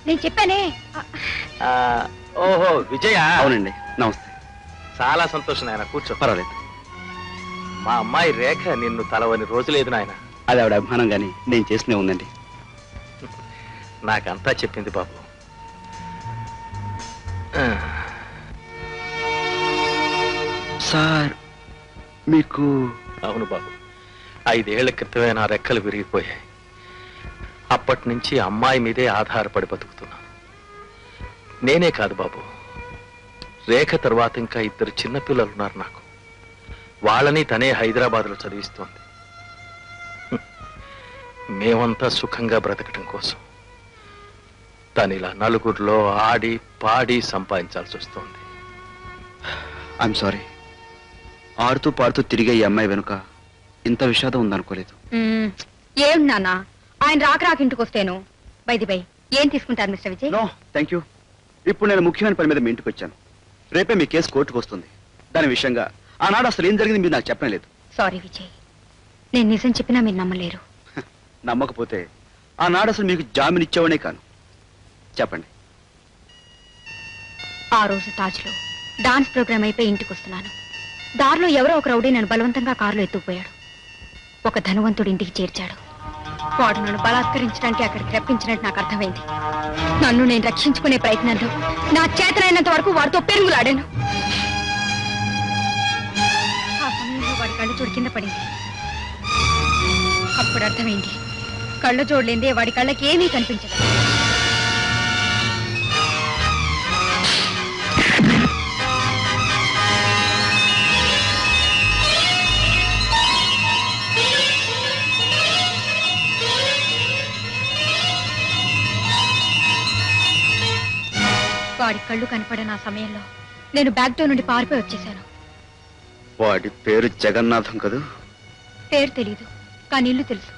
నేను చెప్పానే. ఓహో విజయ. అవునండి, నమస్తే. చాలా సంతోషం నాయన, కూర్చో. పర్వాలేదు. మా అమ్మాయి రేఖ నిన్ను తలవని రోజు లేదు నాయన. అది ఆవిడ అభిమానం గాని నేను చేసినే ఉందండి. నాకంతా చెప్పింది బాబు. సార్ మీకు? అవును బాబు, 5 ఏళ్ల క్రితమే నా రెక్కలు విరిగిపోయాయి. అప్పటి నుంచి అమ్మాయి మీదే ఆధారపడి బతుకుతున్నాను. నేనే కాదు బాబు, రేఖ తర్వాత ఇంకా 2 చిన్నపిల్లలు ఉన్నారు నాకు. వాళ్ళని తనే హైదరాబాద్లో చదివిస్తోంది. మేమంతా సుఖంగా బ్రతకటం కోసం తను ఇలా నలుగురిలో ఆడి పాడి సంపాదించాల్సి వస్తుంది. I'm sorry. ఆడుతూ పాడుతూ తిరిగే ఈ అమ్మాయి వెనుక ఇంత విషాదం ఉందనుకోలేదు. ఏం నాన్న, ఆయన రాక ఇంటికి వస్తేను. బై ఏం తీసుకుంటారు mister Vijay? No thank you. ఇప్పుడు నేను ముఖ్యమైన పని మీద మీ ఇంటికి వచ్చాను. రేపే మీ కేసు కోర్టుకు వస్తుంది. దాని విషయంగా ఆనాడు అసలు ఏం జరిగింది మీరు నాకు చెప్పలేదు. సారీ విజయ్, నేను నిజం చెప్పినా మీరు నమ్మలేరు. నమ్మకపోతే ఆనాడు అసలు మీకు జామీన్ ఇచ్చేవాడే కాను. చెప్పండి. ఆ రోజు తాజ్లో డాన్స్ ప్రోగ్రామ్ అయిపోయి ఇంటికి వస్తున్నాను. దారిలో ఎవరో ఒక రౌడీ నన్ను బలవంతంగా కారులో ఎత్తుకుపోయాడు. ఒక ధనవంతుడి ఇంటికి చేర్చాడు. వాడు నన్ను బలాత్కరించడానికి అక్కడికి రప్పించినట్టు నాకు అర్థమైంది. నన్ను నేను రక్షించుకునే ప్రయత్నంలో నా చేతనైనంత వరకు వాడితో పెరుగులాడాను. ఆ సమయంలో వాడి కళ్ళ జోడు కింద పడింది. అప్పుడు అర్థమైంది, కళ్ళ జోడులేందే వాడి కళ్ళకి ఏమీ కనిపించదు. వాడి కళ్ళు కనపడిన ఆ సమయంలో నేను బ్యాక్ డోర్ నుండి పారిపోయి వచ్చేశాను. వాడి పేరు జగన్నాథం కదూ? పేరు తెలీదు, కానీ ఇల్లు తెలుసు.